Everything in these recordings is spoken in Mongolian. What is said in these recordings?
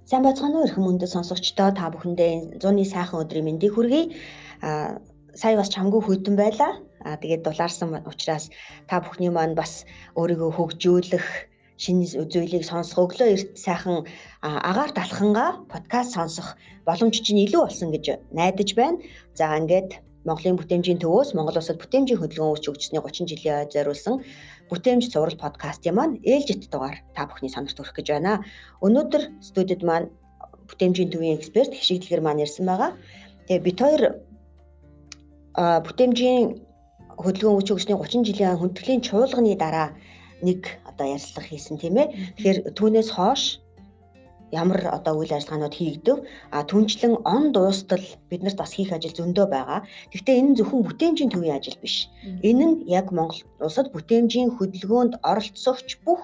Сайн байцгаана уу эрхэм үндэс сонсогчдоо та бүхэндээ 100-ны сайхан өдрийн мэндийг хүргэе. Сая бас чамгүй хүйтэн байлаа. Тэгээд дулаарсан учраас та бүхний маань бас өөрийгөө хөгжүүлэх шинэ зүйлийг сонсох өглөө эрт сайхан агаар талхангаа подкаст сонсох боломж чинь илүү болсон гэж найдаж байна. За ингээд Монголын бүтээмжийн төвөөс Монгол Улсад бүтээмжийн хөдөлгөөн үүсч өгчсөний 30 жилийн ойд зориулсан бүтээмж цуврал подкастын маань ээлжит дугаар та бүхний сонирт хүрэх гэж байна. Өнөөдөр студид маань бүтээмжийн төвийн эксперт Хишигдэлгэр маань ирсэн байгаа. Тэгээ бид хоёр бүтээмжийн хөдөлгөөн үүсч өгчсөний 30 жилийн хүндэтгэлийн чуулганы дараа нэг ярилцлага хийсэн тийм ээ. Тэгэхээр түүнээс хойш ямар үйл ажиллагаанууд хийгдэв. Түнчлэн он дуустал биднэрт бас хийх ажил зөндөө байгаа. Гэхдээ энэ нь зөвхөн бүтээмжийн төвийн ажил биш. Энэ нь яг Монгол Улсад бүтээмжийн хөдөлгөөнд оролцогч бүх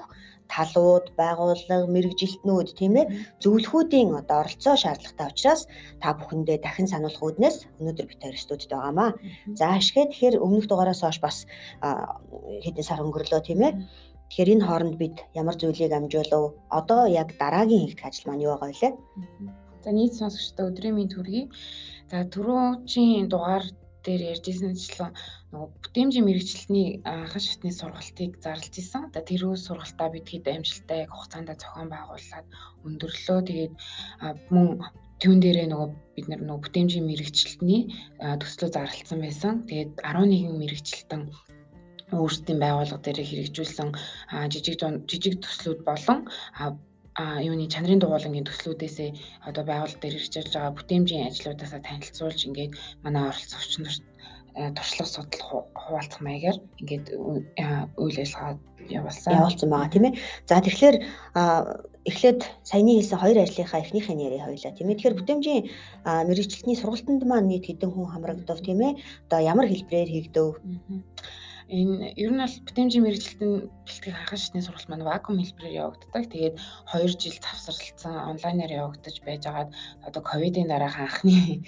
талууд, байгууллага, мэргэжилтнүүд тийм ээ зөвлөхүүдийн оролцоо шаардлагатай учраас та бүхэндээ дахин сануулгах үүднээс өнөөдөр бид хоёр студид байгаамаа. За ашигээ тэгэхээр өмнөх дугаараас хойш бас хэдэн сар өнгөрлөө тийм ээ. Тэгэхээр энэ хооронд бид ямар зүйлийг амжуулав? Одоо яг дараагийн хийх ажил маань юу байгаа вэ? За нийт сонсогчдоо өдрийн мэнд хүргэе. За түрүүчийн дугаар дээр ярьжсэнчлэн бүтээмжийн мэргэжилтний анхан шатны сургалтыг зарлж исэн. Тэр сургалтаа бид хэд амжилттай хугацаанд зохион байгуулад өндөрлөө. Тэгээд мөн түүн дээрээ бид бүтээмжийн мэргэжилтний төслөө зарласан байсан. Тэгээд 11 мэргэжилтэн өөрсдийн байгууллага дээр хэрэгжүүлсэн жижиг төслүүд болон юуны чанарын дугуулангийн төслүүдээсээ байгууллага дээр хэрэгжүүлж байгаа бүтээмжийн ажлуудаасаа танилцуулж ингээд манай оролцогч нарт туршлага судал хуваалцах маягаар ингээд үйл ажиллагаа явуулсан байгаа тийм ээ. За тэгэхээр эхлээд саяны хэлсэн хоёр ажлынхаа эхнийхээ нэрээ хоёлаа тийм ээ. Тэгэхээр бүтээмжийн мэргэжилтний сургалтанд маань нийт хэдэн хүн хамрагдав тийм ээ. Ямар хэлбэрээр хийгдэв? Энэ ер нь бол бүтээмжийн мэргэжилтийн бэлтгэх анхан шатны сургалт маань вакуум хэлбэрээр явагддаг. Тэгээд 2 жил завсарлагдсан онлайнаар явагдаж байжгаад ковидын дараах анхны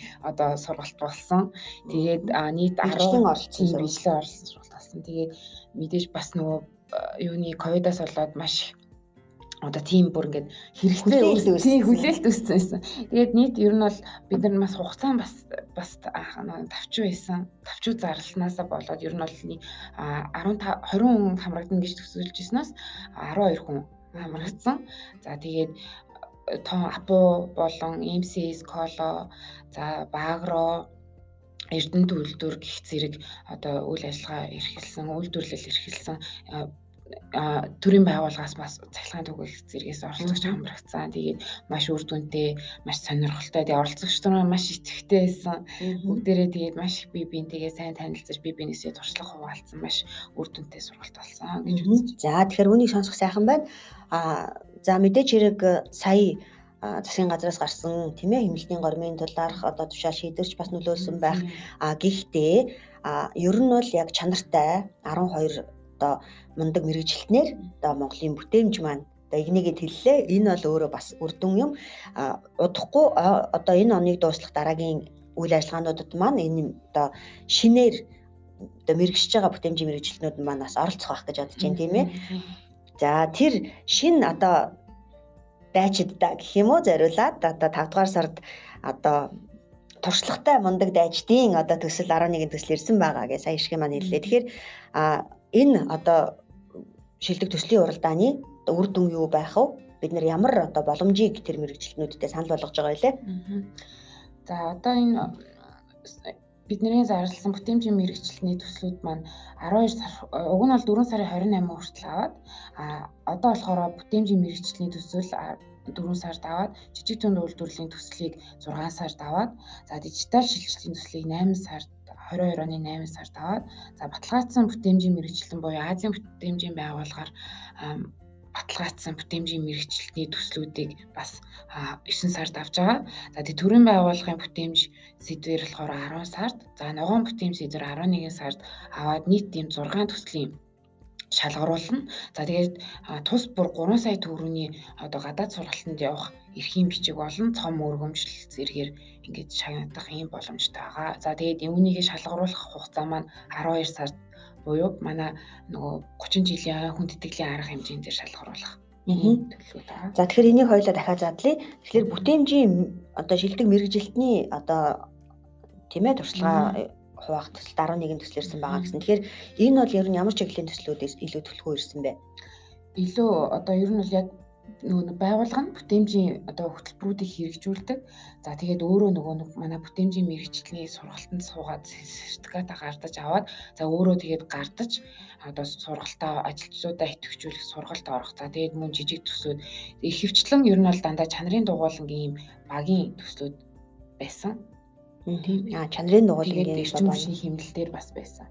сургалт болсон. Тэгээд нийт 10 оролцсон сургалт болсон. Тэгээд мэдээж бас юуны ковидаас болоод маш тийм бүр ингээд хэрэгтэй хүлээлт үүссэн. Тэгээд нийт ер нь бол бид нар бас хугацаа бас тавчуу байсан. Тавчуу зарласнасаа болоод ер нь бол 20 хүн хамрагдана гэж төсөөлж ирснээс 12 хүн хамрагдсан. За тэгээд тон апу болон МСС коло за багро Эрдэнэ төлөвлөлтөөр гих зэрэг үйл ажиллагаа эрхэлсэн, үйлдвэрлэл эрхэлсэн төрийн байгууллагаас бас цахилгаан түгээх зэрэгээс оролцогч хамрагдсан. Тэгээд маш үр дүнтэй, маш сонирхолтой. Тэгээд оролцогч нар маш итгэвтэй байсан. Бүгдээрээ тэгээд маш их бие биентэйгээ сайн танилцаж, бие биенээсээ туршлага хуваалцсан маш үр дүнтэй сургалт болсон гэж үзэж. За тэгэхээр үнийг сонсох сайхан байна. За мэдээч хэрэг сая засгийн газраас гарсан тийм ээ хэмнэлтийн гормын тулаарх тушаал шийдвэрч бас нөлөөлсөн байх. Гэхдээ ер нь бол яг чанартай 12 мундаг мэргэжилтнэр Монголын бүтээмж маань игнийгэд хэллээ. Энэ бол өөрөө бас үр дүн юм. Удахгүй энэ оныг дуустах дараагийн үйл ажиллагаануудад маань энэ шинээр мэргэжиж байгаа бүтээмжийн мэргэжилтнүүд маань бас оролцох байх гэж бодож байна тийм ээ. За тэр шин дайчид гэх юм уу зориулаад 5 дугаар сард туршлагатай мундаг дайчдын төсөл 11 төсөл ирсэн байгаа гэж сая Ишгэ маань хэллээ. Тэгэхээр энэ шилдэг төслийн уралдааны үр дүн юу байх вэ? Бид нар ямар боломжийг тэр мэргэжилтнүүдэд санал болгож байгаа вэ? За энэ бидний зарласан бүтээмжийн мэргэжилтний төслүүд маань 12 сар уг нь бол 4 сарын 28 хүртэл аваад болохоор бүтээмжийн мэргэжилтний төсөл 4 сард аваад жижиг дунд үйлдвэрлэлийн төслийг 6 сард аваад за дижитал шилжилтийн төслийг 8 сард 22 оны 8 сард аваад за баталгаажсан бүтээмжийн мэргэжилтэн буюу Азийн бүтээмжийн байгууллагаар баталгаажсан бүтээмжийн мэргэжилтний төслүүдийг бас 9 сард авч байгаа. За төрийн байгууллагын бүтээмж сэдвэр болохоор 10 сард, за ногоон бүтээмж сэдвэр 11 сард аваад нийт тийм 6 төслийн шалгаруулна. За тэгээд тус бүр 3 сая төгрөгийн гадаад сургалтанд явах эрхийн бичиг болон цом өргөмжлөл зэргээр ингээд шагнагдах ийм боломжтой байгаа. За тэгээд үүнийг шалгаруулах хугацаа маань 12 сард буюу манай 30 жилийн хүндэтгэлийн арга хэмжээнд дээр шалгаруулах төлөвлөгөөтэй байгаа. За тэгэхээр энийг хоёулаа дахиад задлаа. Тэгэхээр бүтээмжийн одоо шилдэг мэрэгжилтний одоо тийм ээ туршлага хуваах төсөлд 11 төсөл ирсэн байгаа гэсэн. Тэгэхээр энэ бол ер нь ямар чиглэлийн төслүүдээс илүү төлөвлөгөө ирсэн бэ? Илүү одоо ер нь бол яг нөгөө байгууллага нь бүтээмжийн одоо хөтөлбөрүүдийг хэрэгжүүлдэг. За тэгээд өөрөө нөгөө манай бүтээмжийн мэрэгжлийн сургалтанд суугаад сертификат гардаж аваад за өөрөө тэгээд гардаж одоо сургалтаа ажилчдуудаа идэвхжүүлэх сургалт орох. За тэгээд мөн жижиг төслүүд ихэвчлэн ер нь бол дандаа чанарын дугуулангийн ийм багийн төслүүд байсан. Чанарын дугуулангийн эрчим хүчний хэмнэлтээр бас байсан.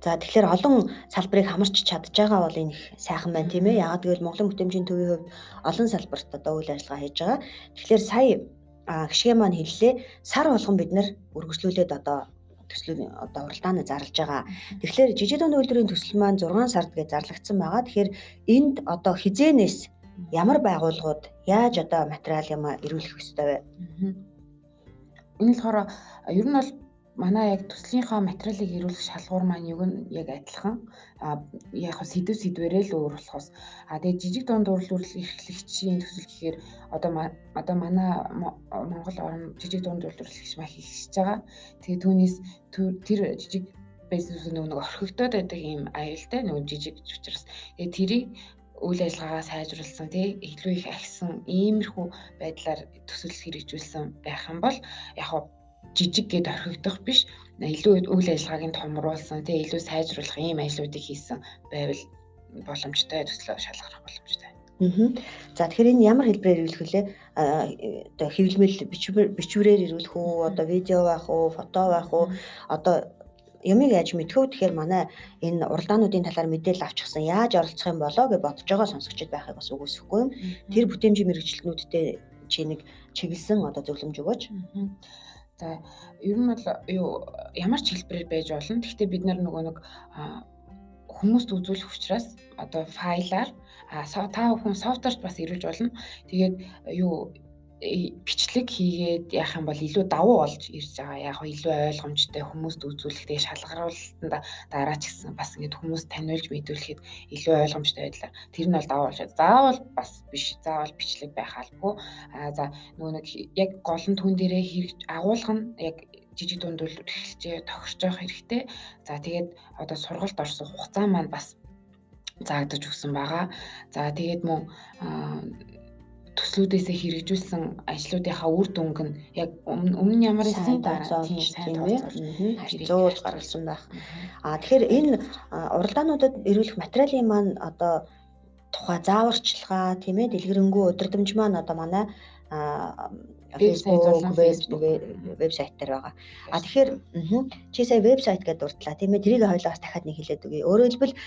За тэгэхээр олон салбарыг хамарч чадж байгаа бол энэ их сайхан байна тийм ээ. Яагаад гэвэл Монголын бүтээмжийн төвийн хувьд олон салбарт одоо үйл ажиллагаа хийж байгаа. Тэгэхээр сая гişгэ маань хэллээ. Сар болгон бид нар үргэлжлүүлээд одоо төслүүд одоо уралдааны зарлж байгаа. Тэгэхээр жижиг дунд үйлдвэрийн төсөл маань 6 сард гэж зарлагдсан байгаа. Тэгэхээр энд одоо хизээнээс ямар байгууллагууд яаж одоо материал юм ирүүлэх ёстой вэ? Энэ болохоор ер нь бол манай яг төслийнхаа материалыг ирүүлэх шалгуур маань юг нь яг адилхан. Яг сэдвэрээ л өөр болохоос. Тэгээд жижиг дунд үйлдвэрлэл эрхлэгчийн төсөл гэхээр одоо манай Монгол орн жижиг дунд үйлдвэрлэгч маш их хийж байгаа. Тэгээд түүнээс тэр жижиг бизнес нэг орхигдоод байдаг юм аюултай нэг жижиг учраас тэгээд тэрийг үйл ажиллагаагаа сайжруулсан тий илүү их ахисан иймэрхүү байдлаар төсөл хэрэгжүүлсэн байх юм бол яг жижиг гэд орхигдох биш илүү үйл ажиллагааг нь томруулсан тий илүү сайжруулах ийм ажлуудыг хийсэн байвал боломжтой төслөө шалгах боломжтой. За тэгэхээр энэ ямар хэлбэрээр ирүүлэх вүлээ? Одоо хэвлэмэл бичвэрээр ирүүлэх үү? Одоо видео байх уу? Фото байх уу? Одоо ямиг яаж мэдэх вэ? Тэгэхээр манай энэ уралдаануудын талаар мэдээлэл авчихсан яаж оролцох юм болоо гэж бодож байгаа сонсогчид байхыг бас үгүйсэхгүй юм. Тэр бүтээмжийн мэрэгчлэнүүдтэй чи нэг чиглэсэн одоо зөвлөмж өгөөч. За ер нь бол ямар ч хэлбэрээр байж болно. Гэхдээ бид нар нөгөө нэг хүмүүст үзүүлэх учраас одоо файлаар та бүхэн софтверт бас ирүүлж болно. Тэгээд бичлэг хийгээд яах юм бол илүү давуу болж ирж байгаа. Яг илүү ойлгомжтой хүмүүст үзүүлэх тэгээ шалгаруулалтанд дараа ч гэсэн бас ингэж хүмүүст таниулж мэдүүлэхэд илүү ойлгомжтой байдлаар тэр нь бол давуу болж байна. Заавал бас биш. Заавал бичлэг байх албагүй. За нөгөө нэг яг гол нь түн дээрээ хэрэгж агуулга нь яг жижиг дунд үйлдвэрлэгчээ тохирч явах хэрэгтэй. За тэгээд одоо сургалт орсон хугацаа маань бас заагдаж өгсөн байгаа. За тэгээд мөн төслүүдээсээ хэрэгжүүлсэн ажлуудынхаа үр дүнг нь яг өмнө ямар байсан дараа тийм харьцуулж гаргасан байх. Тэгэхээр энэ уралдаануудад ирүүлэх материалын маань одоо тухай зааварчилгаа тийм ээ дэлгэрэнгүй удирдамж маань одоо манай Facebook вебсайт дээр байгаа. Тэгэхээр чи сая вебсайт гэдээ дурдлаа тийм ээ тэрийг хоёлаас дахиад нэг хэлээд өгье. Өөрөөр хэлбэл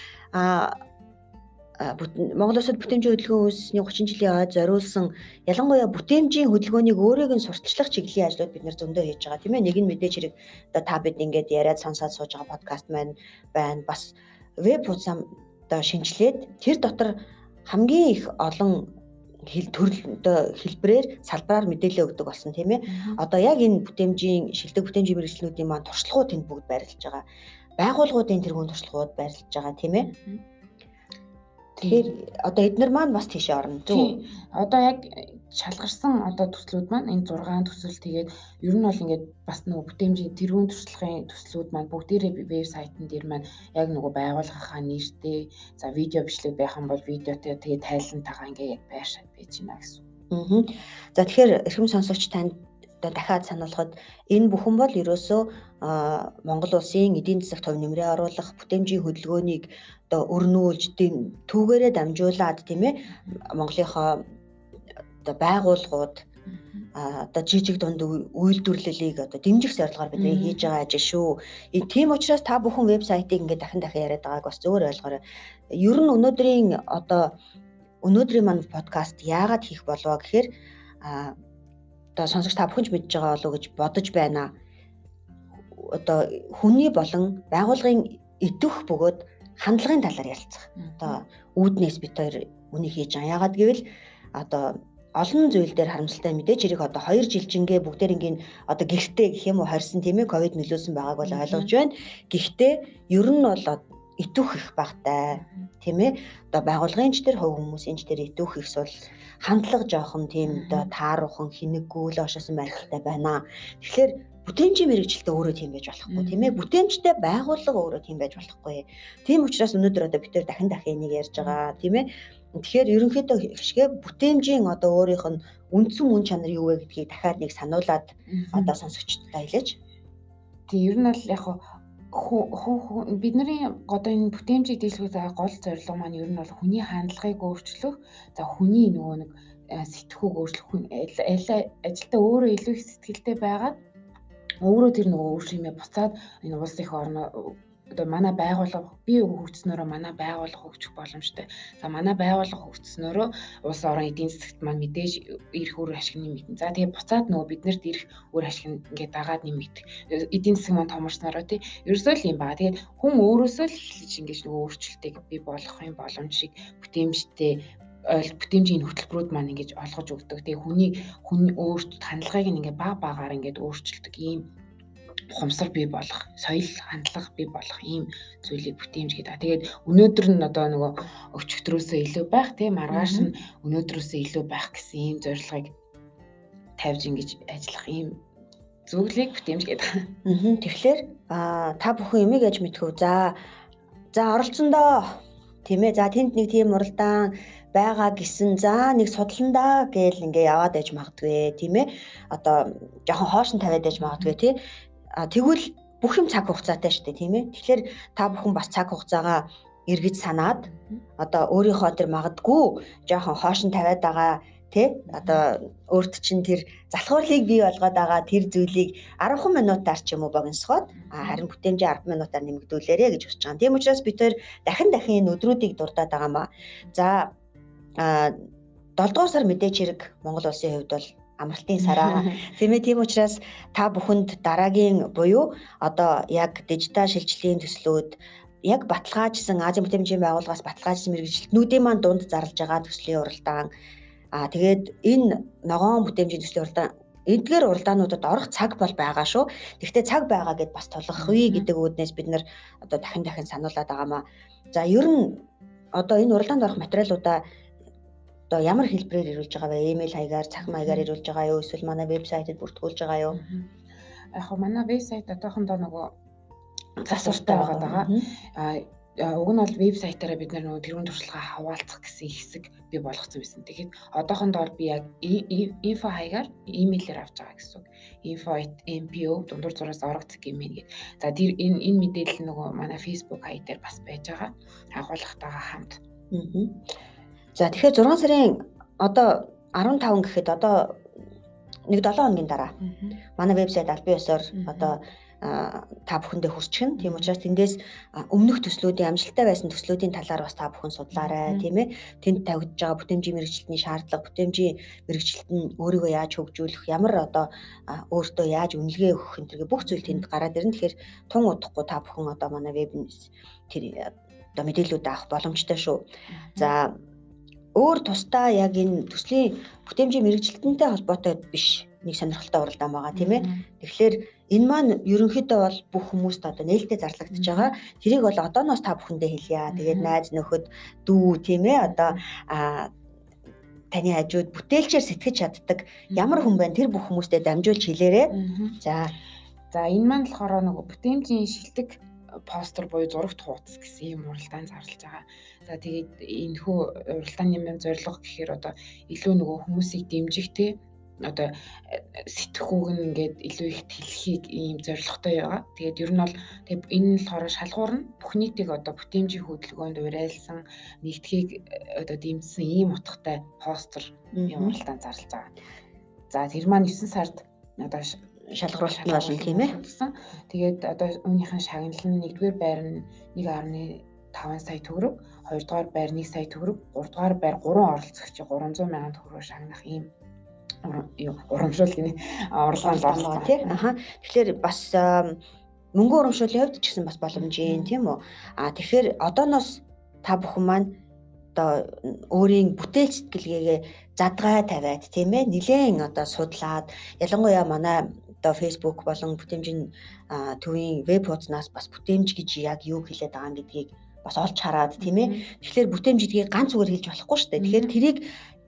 Монгол Улсад бүтээмжийн хөдөлгөөн үүсний 30 жилийн ойд зориулсан ялангуяа бүтээмжийн хөдөлгөөнийг өөрийг нь сурталчлах чиглэлийн ажлууд бид нэр зөндөө хийж байгаа тийм ээ. Нэг нь мэдээж хэрэг одоо та бид ингээд яриад сонсоод сууж байгаа подкаст маань байна. Бас веб хуудас одоо шинжилээд тэр дотор хамгийн их олон хэлбэрээр салбараар мэдээлэл өгдөг болсон тийм ээ. Одоо яг энэ шилдэг бүтээмжийн мэргэжлүүдийн маань туршлагууд тэнд бүгд байрлаж байгаа. Байгууллагуудын тэргуун туршлагууд байрлаж байгаа тийм ээ. Тэгэхээр одоо эдгээр маань бас тийшээ орно зөв. Одоо яг шалгарсан одоо төслүүд маань энэ 6 төсөл тэгээд ер нь бол ингээд бас нөгөө бүтээмжийн тэргуун туршлагын төслүүд маань бүгдээрээ вебсайтн дээр маань яг нөгөө байгууллагынхаа нэртэй за видео бичлэг байх юм бол видеотой тэгээд тайлантайгаа ингээд яг байршаад байж байна гэсэн. За тэгэхээр эрхэм сонсогч танд одоо дахиад сануулхад энэ бүхэн бол ерөөсөө Монгол улсын эдийн засагт хувь нэмрээ оруулах бүтээмжийн хөдөлгөөнийг одоо өрнүүлж түүгээрээ дамжуулаад тийм ээ Монголынхоо одоо байгууллагууд одоо жижиг дунд үйлдвэрлэлийг одоо дэмжих зорилгоор бид хийж байгаа ажил шүү. Тийм учраас та бүхэн вебсайтыг ингээд дахин яриад байгааг бас зөвөр ойлгоорой. Ер нь өнөөдрийн маань подкаст яагаад хийх болов гэхээр одоо сонсогч та бүхэн ч мэдж байгаа болов гэж бодож байна. Одоо хүний болон байгууллагын идэвх бөгөөд хандлагын талаар ярилцах. Одоо үүднээс бид хоёр үнийг хийж байгаа. Яагаад гэвэл одоо олон зүйл дээр харамсалтай мэдээж хэрэг одоо 2 жилжингээ бүгдээрингийн одоо гэртээ гэх юм уу хорьсон тийм ээ ковид нөлөөсөн байгааг бол ойлгож байна. Гэхдээ ер нь бол итүүх их багтай тийм ээ. Одоо байгууллагын ч тэр хувь хүмүүсийн ч тэр итүүх ихс бол хандлага жоохон тийм одоо тааруухан хинэггүй л ошоосон байдалтай байна. Тэгэхээр бүтээмжийн мэрэгчлэлтэй өөрөө тийм байж болохгүй тийм ээ. Бүтээмжтэй байгууллага өөрөө тийм байж болохгүй. Тийм учраас өнөөдөр одоо бид дахин энийг ярьж байгаа тийм ээ. Тэгэхээр ерөнхийдөө хишгээ бүтээмжийн одоо өөрийнх нь үндсэн үн чанар юу вэ гэдгийг дахиад нэг сануулад одоо сонсогчдод хэлээч. Тийм ер нь бол яг бидний одоо энэ бүтээмжийг дийлгэх гол зорилго маань ер нь бол хүний хандлагыг өөрчлөх, за хүний нөгөө нэг сэтгхүүг өөрчлөх, ажилдаа өөрөө илүү их сэтгэлтэй байгаад өөрөө тэр нөгөө үр шимээ буцаад энэ улс их орно одоо манай байгууллага бий хөгжснөөрөө манай байгууллага хөгжих боломжтой. За манай байгууллага хөгжснөөрөө улс орон эдийн засагт маань мэдээж ирэх үр ашиг нэмэгдэн. За тэгээ буцаад нөгөө биднэрт ирэх үр ашиг ингээд дагаад нэмэгдэх. Эдийн засаг маань томорснороо тий ерөөсөө л юм байна. Тэгээд хүн өөрөөсөө л эхлэж ингээд нөгөө өөрчлөлтийг бий болгох юм боломж шиг бүтээмжийн хөтөлбөрүүд маань ингэж олгож өгдөг. Тэгээ хүний өөрт хандлагыг ингээд багаар ингээд өөрчилдөг ийм ухамсар бий болох, соёл хандлага бий болох ийм зүйлийг бүтээмж гэдэг. Тэгээд өнөөдөр нь одоо нөгөө өчигдрөөсөө илүү байх тийм маргааш нь өнөөдрөөсөө илүү байх гэсэн ийм зорилгыг тавьж ингэж ажиллах ийм зөвлөлийг бүтээмж гэдэг. Тэгэхээр та бүхэн юмыг яаж мэдхүү? За оролцсондоо тийм ээ. За тэнд нэг тийм уралдаан байгаа гэсэн нэг судландаа гээл ингээ яваад байж магадгүй тийм ээ. Одоо жоохон хоошин тавиад байж магадгүй тий. Тэгвэл бүх юм цаг хугацаатай шүү дээ тийм ээ. Тэгэхээр та бүхэн бас цаг хугацаагаа эргэж санаад одоо өөрийнхөө тэр магадгүй жоохон хоошин тавиад байгаа тий. Одоо өөрт чинь тэр залхуурлыг бий болгоод байгаа тэр зүйлийг 10 минутаар ч юм уу богиносгоод харин бүтээмжийн 10 минутаар нэмэгдүүлээрэ гэж хүсэж байгаа. Тийм учраас бид тээр дахин энэ өдрүүдийг дурдаад байгаамаа. За 7 дугаар сар мэдээж хэрэг Монгол улсын хувьд бол амралтын сараа. Тийм учраас та бүхэнд дараагийн буюу одоо яг дижитал шилжлийн төслүүд яг баталгаажсан Азийн бүтээмжийн байгууллагаас баталгаажсан мэргэжилтнүүдийн маань дунд зарлж байгаа төслийн уралдаан. Тэгээд энэ ногоон бүтээмжийн төслийн уралдаан эдгээр уралдаануудад орох цаг бол байгаа шүү. Гэхдээ цаг байгаа гэд бас тулгахгүй гэдэг үүднээс бид нар одоо дахин сануулад байгаамаа. За ер нь одоо энэ уралдаанд орох материалуудаа одоо ямар хэлбэрээр ирүүлж байгаа вэ? Имэйл хаягаар, цахим хаягаар ирүүлж байгаа юу? Эсвэл манай вебсайтад бүртгүүлж байгаа юу? Яг манай вебсайт одоохондоо нөгөө засвартай байгаа. Уг нь бол вебсайтаараа бид нөгөө тэрүүн туршлагаа хаваалцах гэсэн хэсэг бий болгосон байсан. Тэгэхээр одоохондоо би яг инфо хаягаар имэйлээр авч байгаа гэсэн үг. info@mpo дундуур зураас орогдох гэмээр гээд. За тэр энэ мэдээлэл нөгөө манай Facebook хаяг дээр бас байж байгаа. Агуулгатайгаа хамт. За тэгэхээр 6 сарын одоо 15 гэхэд одоо нэг 7 хоногийн дараа манай вебсайт аль биесээр одоо та бүхэндээ хүрчихнэ. Тийм учраас тэндээс өмнөх төслүүдийн амжилттай байсан төслүүдийн талаар бас та бүхэн судлаарай тийм ээ. Тэнд тавигдж байгаа бүтээмжийн мэргэжилтний шаардлага, бүтээмжийн мэргэжилт нь өөрийгөө яаж хөгжүүлэх, ямар одоо өөртөө яаж үнэлгээ өгөх энэ бүх зүйл тэнд гараад ирнэ. Тэгэхээр тун удахгүй та бүхэн одоо манай вебнээс тэр одоо мэдээлүүд авах боломжтой шүү. За өөр тусдаа яг энэ төслийн бүтээмжийн мэргэжилтэнтэй холбоотой биш нэг сонирхолтой уралдаан байгаа тийм ээ. Тэгэхээр энэ маань ерөнхийдөө бол бүх хүмүүст одоо нээлттэй зарлагдчихж байгаа. Тэрийг бол одооноос та бүхэндээ хэлье. Тэгээд найз нөхөд дүү тийм ээ одоо таны хажууд бүтээлчээр сэтгэж чаддаг ямар хүн байна тэр бүх хүмүүстээ дамжуулж хэлээрэй. За энэ маань болохоор нөгөө бүтээмжийн шилдэг постэр буюу зурагт хуудас гэсэн юм уралдаан зарлж байгаа. За тэгээд энэ хүү уралдааны зорилго гэхээр одоо илүү нөгөө хүмүүсийг дэмжих те одоо сэтгхүүг нь ингээд илүү их тэлхийг ийм зорилготой байгаа. Тэгээд ер нь бол тэгээд энэ нь болохоор шалгуур нь бүх нийтийг одоо бүтээмжийн хөдөлгөөнд уриалсан нэгдхийг одоо дэмжсэн ийм утгатай постэр юм уралдаан зарлж байгаа. За тэр маань 9 сард одоо шалгаруулалт нь болно тийм ээ. Тэгээд одоо үүнийхэн шагналал нь 1-р байр нь 1.5 сая төгрөг, 2-р байр 1 сая төгрөг, 3-р байр 3 оролцогч 300 сая төгрөгөөр шагнах ийм урамшуул гинэ уралдаан зарлаа тий. Тэгэхээр бас мөнгө урамшууллын хувьд ч гэсэн бас боломжийн тийм үү. Тэгэхээр одооноос та бүхэн маань одоо өөрийн бүтээл сэтгэлгээгээ задгай тавиад тийм ээ нэлээд одоо судлаад ялангуяа манай одоо Facebook болон бүтээмжийн төвийн веб хуудаснаас бас бүтээмж гэж яг юу хэлээд байгаа юм гэдгийг бас олж хараад тийм ээ. Тэгэхээр бүтээмж гэдгийг ганц зүгээр хэлж болохгүй шүү дээ. Тэгэхээр тэрийг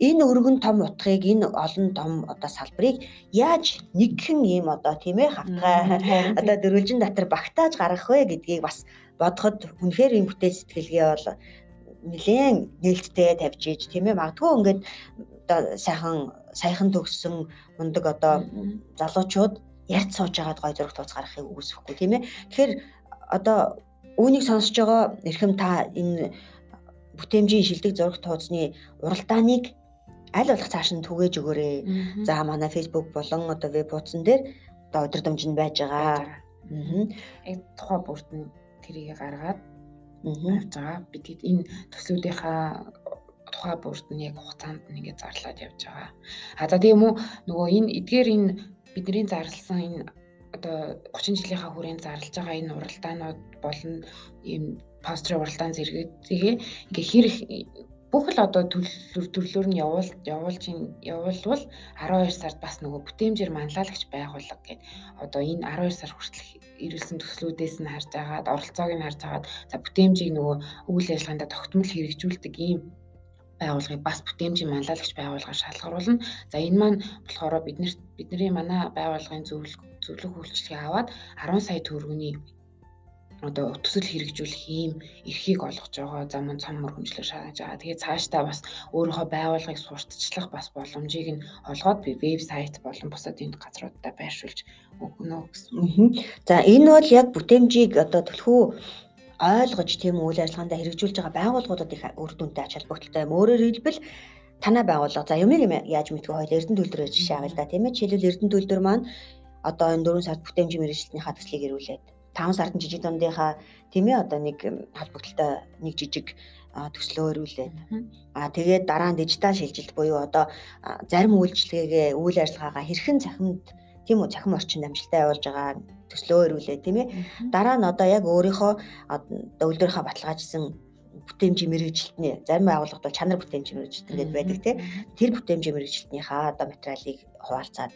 энэ өргөн том утгыг энэ олон том одоо салбарыг яаж нэгхэн ийм одоо тийм ээ хавтгай одоо дөрвөлжин дотор багтааж гаргах вэ гэдгийг бас бодоход үнэхээр ийм бүтээл сэтгэлгээ бол нэлээд нээлттэй тавьж ийж тийм ээ. Магадгүй ингээд одоо саяхан төгссөн мундаг одоо залуучууд ярьж сууж байгаад гой зураг тууц гаргахыг үүсэхгүй тийм ээ. Тэгэхээр одоо үүнийг сонсож байгаа эрхэм та энэ бүтээмжийн шилдэг зураг тууцны уралдааныг аль болох цааш нь түгээж өгөөрэй. За манай Facebook болон одоо веб хуудсан дээр одоо удирдамж нь байж байгаа. Яг тухай бүрт нь тэрийг гаргаад авч байгаа. Бид энэ төслүүдийнхаа тухай бүрт нь яг хугацаанд нь ингээд зарлаад явж байгаа. За тийм үү нөгөө энэ эдгээр энэ бидний зарласан энэ одоо 30 жилийнхаа хүрээнд зарлж байгаа энэ уралдаанууд болон ийм пострын уралдаан зэрэгээ ингээ хэрэг бүх л одоо төрлөөр нь явуулвал 12 сард бас нөгөө бүтээмжээр манлайлагч байгууллага гэдэг одоо энэ 12 сар хүртэл ирүүлсэн төслүүдээс нь харж агаад оролцоог нь харж агаад за бүтээмжийг нөгөө үйл ажиллагаанд тогтмол хэрэгжүүлдэг ийм байгууллагыг бас бүтээмжийн манлайлагч байгууллагаар шалгаруулна. За энэ маань болохоор бидний манай байгууллагын зөвлөх үйлчлэгийг аваад 10 сая төгрөгийн одоо төсөл хэрэгжүүлэх ийм эрхийг олгож байгаа. За мөн цом мөргөмжлөөр шаардж байгаа. Тэгээд цаашдаа бас өөрийнхөө байгууллагыг сурталчлах бас боломжийг нь олгоод би вебсайт болон бусад энэ газруудаа байршуулж өгнө гэсэн. За энэ бол яг бүтээмжийг одоо төлхөө ойлгож тийм үйл ажиллагаанд хэрэгжүүлж байгаа байгууллагуудад их үр дүнтэй ач холбогдолтой юм. Өөрөөр хэлбэл танай байгууллага за юмыг яаж мэдгүй хойл Эрдэнэ төлөвлөрөө жишээ авъя л да тийм ээ. Жишээлбэл Эрдэнэ төлөвлөр маань одоо энэ 4 сард бүтээмжийн мэргэжилтний төслийг ирүүлээд 5 сард жижиг дундынхаа тийм ээ одоо нэг холбогдолтой нэг жижиг төслөө ирүүлээд тэгээд дараа нь дижитал шилжилт буюу одоо зарим үйлчлэгээ үйл ажиллагаагаа хэрхэн цахимд тийм үү цахим орчинд амжилттай явуулж байгаа төслөө ирүүлээ тийм ээ. Дараа нь одоо яг өөрийнхөө үйлдвэрийнхаа баталгаажсан бүтээмжийн мэргэжилтний зарим байгууллагад бол чанар бүтээмжийн мэргэжилт гэдэг байдаг тийм. Тэр бүтээмжийн мэргэжилтнийхаа одоо материалыг хуваалцаад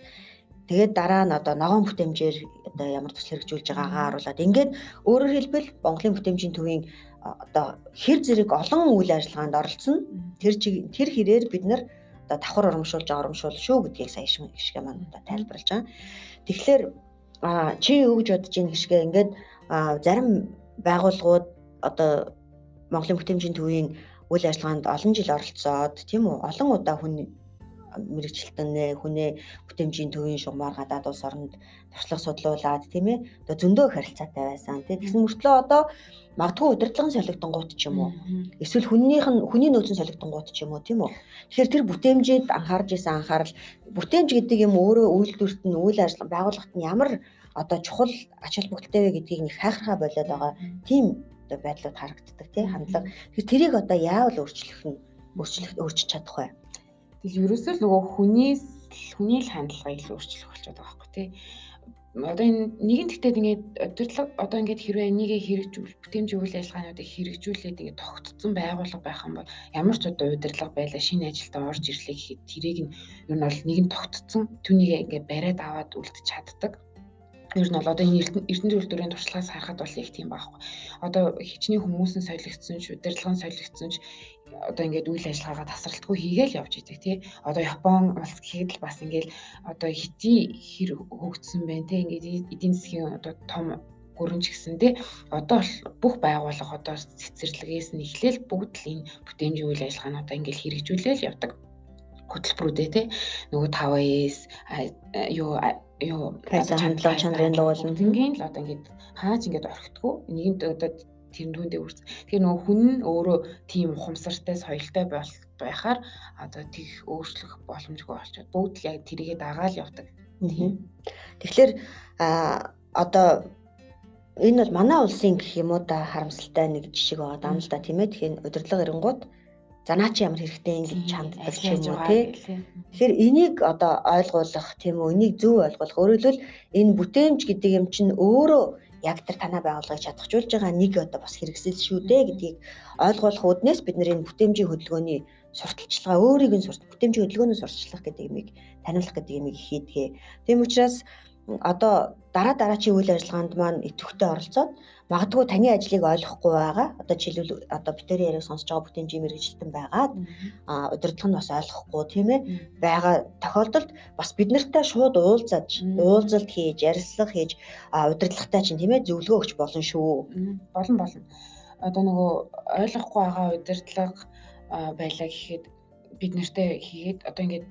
тэгээд дараа нь одоо ногоон бүтээмжээр одоо ямар төсөл хэрэгжүүлж байгаагаа харуулад ингээд өөрөөр хэлбэл Монголын бүтээмжийн төвийн одоо хэр зэрэг олон үйл ажиллагаанд оролцсон тэр хэрээр бид нар одоо давхар урамшуулж шүү гэдгийг сая шиг маань одоо тайлбарлаж байгаа. Тэгэхээр чи юу гэж бодож ийн гişгээ ингээд зарим байгууллагууд одоо Монголын бүтээмжийн төвийн үйл ажиллагаанд олон жил оролцоод тийм үү олон удаа мэргэжилтэн хүнээ бүтээмжийн төвийн шугамар гадаад улс оронд туршлага судлуулад тийм ээ одоо зөндөө их харилцаатай байсан. Тэгсэн мөртлөө одоо магадгүй удирдлагын солигдонгууд ч юм уу эсвэл хүний нөөцийн солигдонгууд ч юм уу тийм үү. Тэгэхээр тэр бүтээмжид анхаарж исэн анхаарал бүтээмж гэдэг юм өөрөө үйлдвэрт нь үйл ажиллагаа байгууллагт нь ямар одоо чухал ач холбогдолтой вэ гэдгийг нэг хайхрахаа болоод байгаа тийм одоо байдлууд харагддаг тийм хандлага. Тэгэхээр тэрийг одоо яавал өөрчилж чадах вэ? Тэгэл ерөөсөө л нөгөө хүний л хандлагыг л өөрчлөх болчиход байгаа байхгүй тий. Одоо энэ нэгэн тэгтээ ингээд удирдлага одоо ингээд хэрвээ энийгээ хэрэгжүүл бүтээмжийн үйл ажиллагаануудыг хэрэгжүүлээд ингээд тогтцсон байгууллага байх юм бол ямар ч одоо удирдлага байлаа шинэ ажилдаа орж ирлээ гэхэд тэрийг нь ер нь бол нэгэн тогтцсон түүнийг ингээд бариад аваад үлдчих чаддаг. Ер нь бол одоо энэ Эрдэнэ төлөвлөрийн туршлагаас харахад бол их тийм байхгүй. Одоо хичнээн хүмүүс нь солигдсон ч удирдлага нь солигдсон ч одоо ингээд үйл ажиллагаагаа тасралтгүй хийгээл явж идэг тий. Одоо Япон улс гэхэд л бас ингээд одоо хити хэр хөгжсөн байна тий. Ингээд эдийн засгийн одоо том гүрэмж гэсэн тий. Одоо бүх байгууллага одоо цэцэрлэгээс нь эхлээл бүгд л энэ бүтээмжийн үйл ажиллагаануудаа ингээд хэрэгжүүлээл явдаг хөтөлбөрүүдээ тий. Нөгөө 5S хандлага чанарын луулна. Тингийн л одоо ингээд хаач ингээд орхитгүй нэгэнт одоо тэр түүндээ үрс. Тэгэхээр нөгөө хүн нь өөрөө тийм ухамсартай соёлтой байхаар одоо тийх өөрчлөх боломжгүй болчиход бүгд л яг тэрийгээ дагаал явдаг. Тэгэхээр одоо энэ бол манай улсын гэх юм уу да харамсалтай нэг жишээ байгаа даа л да тийм ээ. Тэгэхээр удирдлага эренгууд за наа чи ямар хэрэгтэй ингэж чанддаг ч юм уу тий. Тэгэхээр энийг одоо ойлгуулах тийм үү энийг зөв ойлгох өөрөөр хэлбэл энэ бүтээмж гэдэг юм чинь өөрөө яг тэр танай байгууллагыг чадахжуулж байгаа нэг одоо бас хэрэгсэл шүү дээ гэдгийг ойлгуулах үднээс бид нар энэ бүтээмжийн хөдөлгөөний сурталчилгаа өөрийг нь бүтээмжийн хөдөлгөөний сурталчлах гэдэг юмыг таниулах гэдэг юмыг хийдгээ. Тийм учраас одоо дараачийн үйл ажиллагаанд маань идэвхтэй оролцоод магадгүй таны ажлыг ойлгохгүй байгаа. Одоо жишээлбэл одоо битүүрийн яриаг сонсож байгаа бүтээмжийн мэргэжилтэн байгаад удирдлага нь бас ойлгохгүй тийм ээ байгаа тохиолдолд бас бид нартай шууд уулзалт хийж, ярилцлага хийж удирдлагатай чинь тийм ээ зөвлөгөө өгч болно шүү. Болно. Одоо нөгөө ойлгохгүй байгаа удирдлага байлаа гэхэд бид нартай хийгээд одоо ингээд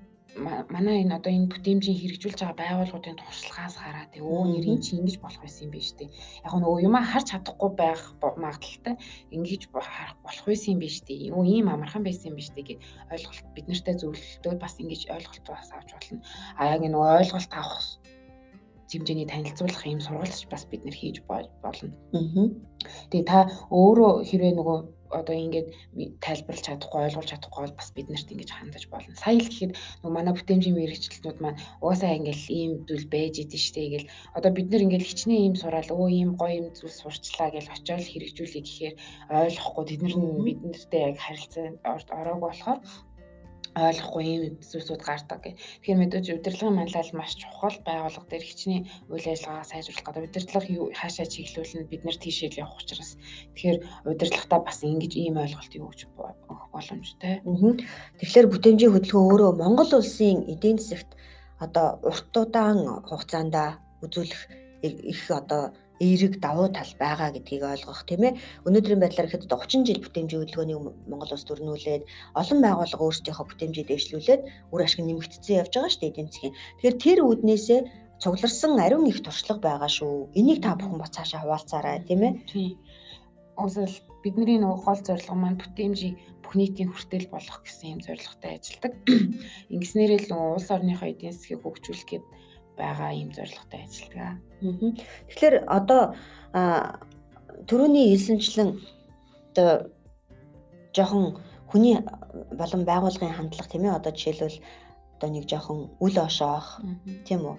манай энэ одоо энэ бүтээмжийн хэрэгжүүлж байгаа байгууллагуудын туршлагаас хараад нэр энэ чинь ингэж болох байсан юм биш үү? Яг нөгөө юмаа харж чадахгүй байх магадaltaй ингэж харах болох байсан юм биш үү? Ийм амархан байсан юм биш үү гэж ойлголт бид нартай зөвлөлтөө бас ингэж ойлголт бас авч болно. Яг нөгөө ойлголт авах хэмжээний танилцуулах юм сургалт бас бид нэр хийж болно. Тэгээ та өөрөө хэрвээ нөгөө одоо ингээд тайлбарлаж чадахгүй, ойлгуулж чадахгүй бол бас бид нарт ингэж хандаж болно. Сая л гэхэд нөгөө манай бүтээмжийн мэргэжилтнүүд маань угаасаа ингээл ийм зүйл байж идэв штэ гэл одоо бид нар ингээл хичнээн ийм сураал ийм гоё юм зүйл сурчлаа гэл очиод хэрэгжүүлээ гэхээр ойлгохгүй тэд нар бид нартай яг харилцаанд ороогүй болохоор ойлгохгүй ийм зүйлсүүд гардаг гэх. Тэгэхээр мэдээж удирдлагын манлайл маш чухал байгууллага дээр хичнээн үйл ажиллагаа сайжруулах гэдэг. Удирдлага хаашаа чиглүүлнэ бид нар тийшээ л явах учраас тэгэхээр удирдлагатаа бас ингэж ийм ойлголтыг өгч өгөх боломжтой. Тэгэхээр бүтээмжийн хөдөлгөөн өөрөө Монгол улсын эдийн засагт одоо урт удаан хугацаанд үзүүлэх их одоо эерэг давуу тал байгаа гэдгийг ойлгох тийм ээ. Өнөөдрийн байдлаар ихэд 30 жил бүтээмжийн хөдөлгөөнийг Монгол улс төрнүүлээд олон байгууллага өөрсдийнхөө бүтээмжийг дэвшлүүлээд үр ашиг нэмэгдсэн явж байгаа шүү дээ эдийн засгийн. Тэгэхээр тэр үүднээсээ цугларсан ариун их туршлага байгаа шүү. Энийг та бүхэн бод цаашаа хуваалцаарай тийм ээ. Тийм. Уусвал бидний нөгөө гол зорилго маань бүтээмжийг бүх нийтийн хүртэл болгох гэсэн юм зорилготой ажилладаг. Ингэснээрээ л улс орныхоо эдийн засгийг хөгжүүлэх гээд байгаа юм зорилготой ажилладаг. Тэгэхээр одоо түрүүний хэлсэнчлэн одоо жоохон хүний болон байгууллагын хандлага тийм ээ одоо жишээлбэл одоо нэг жоохон үл ошоох тийм үү.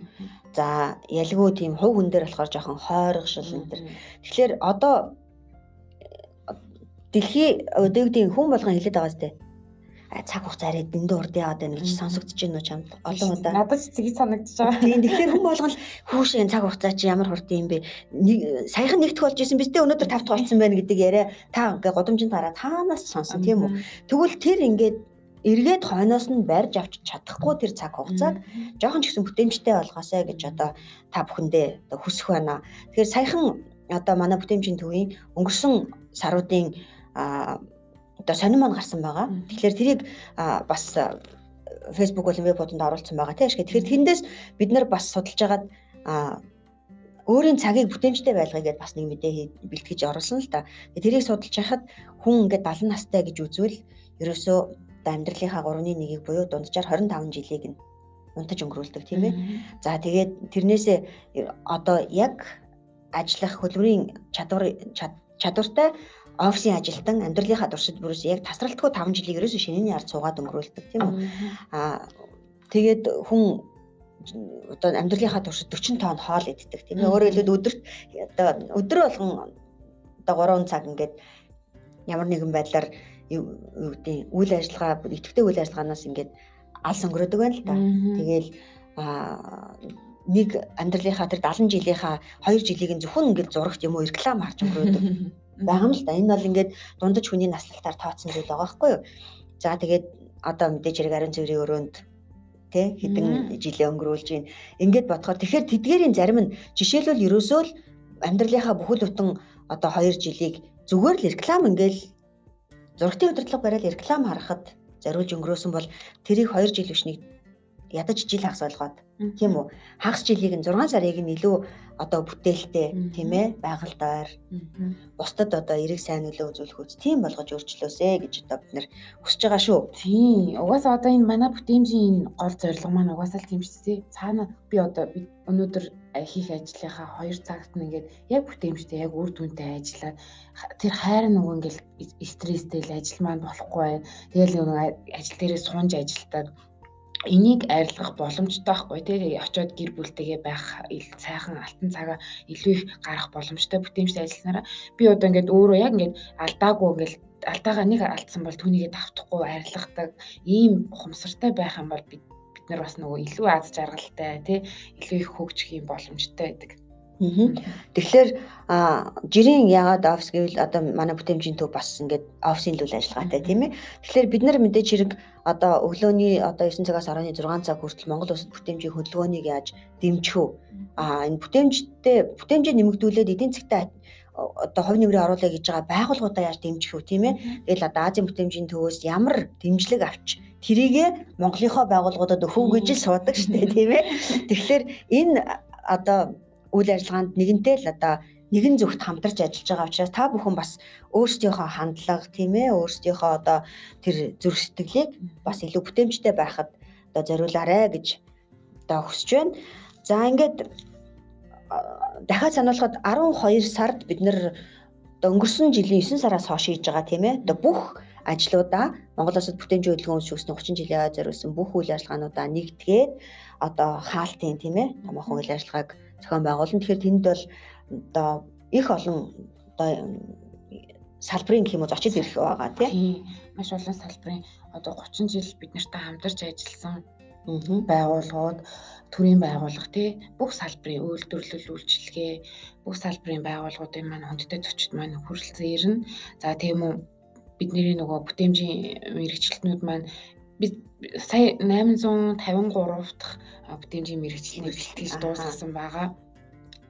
За ялгүй тийм хувь хүн дээр болохоор жоохон хойргошил энэ төр. Тэгэхээр одоо дэлхийн өдөөгдийн хүн болгон хэлээд байгаа зү цаг хугацаа арай дэндүү урд яваад байна гэж сонсогдож байна уу чамд олон удаа. Надад ч зэг санагдаж байгаа. Тийм тэгэхээр хүн болгон хүүшийн цаг хугацаа чи ямар хурдан юм бэ? Саяхан нэгдэх болж исэн биз дээ өнөөдөр 5 дахь болсон байна гэдэг яриа та ингээ годомжинд хараад таанаас сонсон тийм үү? Тэгвэл тэр ингээд эргээд хойноос нь барьж авч чадахгүй тэр цаг хугацааг жоохон ч гэсэн бүтээмжтэй болгоосай гэж одоо та бүхэндээ одоо хүсэх байна. Тэгэхээр саяхан одоо манай бүтээмжийн төвийн өнгөрсөн саруудын одоо сонин маань гарсан байгаа. Тэгэхээр тэрийг бас Facebook болон веб-ууданд оруулсан байгаа тийм. Тэгэхээр тэндээс бид нар бас судалж агаад өөрийн цагийг бүтээмжтэй байлгая гэдээ бас нэг мэдээ бэлтгэж оруулсан л та. Тэрийг судалж хахад хүн ингээд 70 настай гэж үзвэл ерөөсөө амьдралынхаа 3/1-ийг буюу дунджаар 25 жилийг нь унтаж өнгөрүүлдэг тийм ээ. За тэгээд тэрнээсээ одоо яг ажиллах хөдөлмөрийн чадвартай офисын ажилтан амьдралынхаа туршид бүрээс яг тасралтгүй 5 жилийг ерөөсөө шинэний ард суугаад өнгөрүүлдэг тийм үү. Тэгээд хүн одоо амьдралынхаа туршид 40 тонн хоол иддэг тийм ээ. Өөрөөр хэлбэл өдөрт одоо өдөр болгон одоо 3 цаг ингээд ямар нэгэн байдлаар юу гэдэг үйл ажиллагаа идэвхтэй үйл ажиллагаанаас ингээд алс өнгөрөөдөг байна л да. Тэгээл нэг амьдралынхаа тэр 70 жилийнхаа 2 жилийг нь зөвхөн ингээд зурагт юм уу реклам харж өнгөрөөдөг байгаа юм л да. Энэ бол ингээд дундаж хүний наслалтаар тооцсон зүйл байгаа байхгүй юу. За тэгээд одоо мэдээж хэрэг ариун цэврийн өрөөнд тэ хэдэн жилээ өнгөрүүлж байна. Ингээд бодохоор тэгэхээр тэдгээрийн зарим нь жишээлбэл ерөөсөө л амьдралынхаа бүхэл бүтэн одоо 2 жилийг зүгээр л реклам ингээл зурагтын удирдлага бариад реклам харахад зориулж өнгөрөөсөн бол тэрийг 2 жил биш нэг ядаж жил хагас болгоод тийм үү хагас жилийг нь 6 сарыг нь илүү одоо бүтээлтэй тийм ээ байгальдаар бусдад одоо эрэг сайн нөлөө үзүүлэх үс тийм болгож өөрчлөөсэй гэж одоо бид нэр хүсэж байгаа шүү. Тийм угаасаа одоо энэ манай бүтээмжийн гол зорилго маань угаасаа л тийм шүү дээ. Цаана би одоо өнөөдөр хийх ажлынхаа 2 цагт нь ингээд яг бүтээмжтэй яг үр дүнтэй ажиллаад тэр хайр нөгөө ингээд стресстэй л ажил маань болохгүй бай. Тэгэл нөгөө ажил дээрээ сунж ажилтаад энийг арилгах боломжтой байхгүй тий очиод гэр бүлтэйгээ байх сайхан алтан цагаа илүү их гарах боломжтой бүтээмжтэй ажилласнараа би одоо ингээд өөрөө яг ингээд алдаагүй ингээд алдаагаа нэг алдсан бол түүнийгээ давтахгүй арилгадаг ийм ухамсартай байх юм бол бид бид нар бас нөгөө илүү аз жаргалтай тий илүү их хөгжих юм боломжтой байдаг. Тэгэхээр жирийн яагаад офис гэвэл одоо манай бүтээмжийн төв бас ингээд офисын үйл ажиллагаатай тийм ээ. Тэгэхээр бид нар мэдээж хэрэг одоо өглөөний одоо 9 цагаас оройн 6 цаг хүртэл Монгол улсад бүтээмжийн хөдөлгөөнийг яаж дэмжих вэ? Энэ бүтээмжээ нэмэгдүүлээд эдийн засгт одоо хувь нэмрээ оруулах гэж байгаа байгууллагуудаа яаж дэмжих вэ тийм ээ. Тэгэл одоо Азийн бүтээмжийн төвөөс ямар дэмжлэг авч тэрийгэ Монголынхоо байгууллагуудад өгөх гэж суудаг шүү дээ тийм ээ. Тэгэхээр энэ одоо үйл ажиллагаанд нэгэнтэй л одоо нэгэн зүгт хамтарч ажиллаж байгаа учраас та бүхэн бас өөрсдийнхөө хандлага тийм ээ өөрсдийнхөө одоо тэр зүрх сэтгэлийг бас илүү бүтээмжтэй байхад одоо зориулаарэ гэж одоо хүсэж байна. За ингээд дахиад сануулхад 12 сард бид нэр одоо өнгөрсөн жилийн 9 сараас хойш хийж байгаа тийм ээ. Одоо бүх ажлуудаа Монгол Улсад бүтээмжийн хөдөлгөөн үүсгэсэн 30 жилийн зориулсан бүх үйл ажиллагаануудаа нэгтгээд одоо хаалтын тийм ээ томоохон үйл ажиллагааг зохион байгуулна. Тэгэхээр тэнд бол одоо их олон одоо салбарын гэх юм уу зочид ирэх байгаа тийм маш олон салбарын одоо 30 жил бид нартай хамтарч ажилласан байгууллагууд төрийн байгууллага тий бүх салбарын үйлдвэрлэл үйлчилгээ бүх салбарын байгууллагуудын маань хүндтэй зочид маань хүрэлцэн ирнэ. За тийм үү бидний нөгөө бүтээмжийн мэргэжилтнүүд маань бид сая 853 дахь бүтээмжийн мэргэжилтний бэлтгэж дуусгасан байгаа.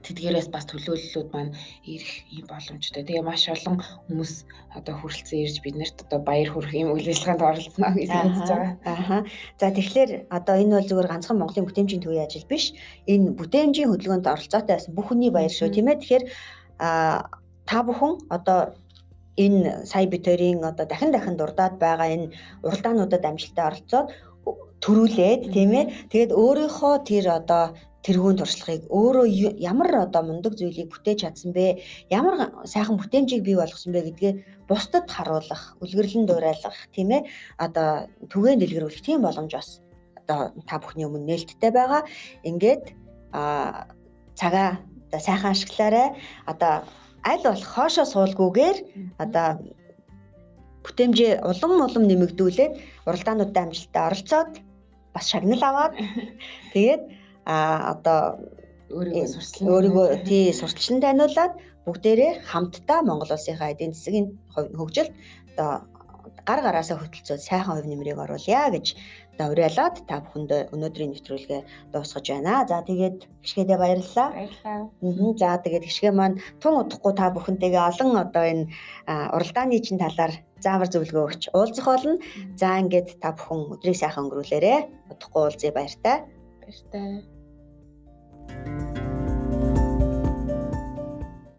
Тэдгээрээс бас төлөөллүүд маань ирэх юм боломжтой. Тэгээ маш олон хүмүүс одоо хүрэлцэн ирж биднэрт одоо баяр хүрэх юм үйл ажиллагаанд оролцоно гэж үзэж байгаа. За тэгэхээр одоо энэ бол зүгээр ганцхан Монголын бүтээмжийн төвийн ажил биш. Энэ бүтээмжийн хөдөлгөөнд оролцоотой байсан бүх хүний баяр шүү тийм ээ. Тэгэхээр та бүхэн одоо энэ сая бид хоёрын одоо дахин дурдаад байгаа энэ уралдаануудад амжилттай оролцоод төрүүлээд тийм ээ. Тэгээд өөрийнхөө тэр одоо тэргүүн туршлагыг өөрөө ямар одоо мундаг зүйлийг бүтээж чадсан бэ? Ямар сайхан бүтээмжийг бий болгосон бэ гэдгээ бусдад харуулах, үлгэрлэн дуурайлах тийм ээ. Одоо түгээн дэлгэрүүлэх тийм боломж бас одоо та бүхний өмнө нээлттэй байгаа. Ингээд цагаа одоо сайхан ашиглаарай. Одоо аль болох хоошоо суулгүйгээр одоо бүтээмжээ улам нэмэгдүүлээд уралдаануудад амжилттай оролцоод бас шагнал аваад тэгээд одоо өөрийгөө тий сурталчлан таниулаад бүгдээрээ хамтдаа Монгол улсынхаа эдийн засгийн хөгжилд одоо гар гараасаа хөтөлцөөд сайхан хувь нэмрийг оруулъя гэж одоо уриалаад та бүхэнд өнөөдрийн нэвтрүүлгээ дуусгаж байна. За тэгээд гიშгэдээ баярлалаа. За тэгээд гიშгэ маань тун удахгүй та бүхэнтэйгээ олон одоо энэ уралдааны чинь талаар заавар зөвлөгөө өгч уулзах болно. За ингээд та бүхэн өдрийг сайхан өнгөрүүлээрэ. Удахгүй уулзъя баяртай. Баяртай.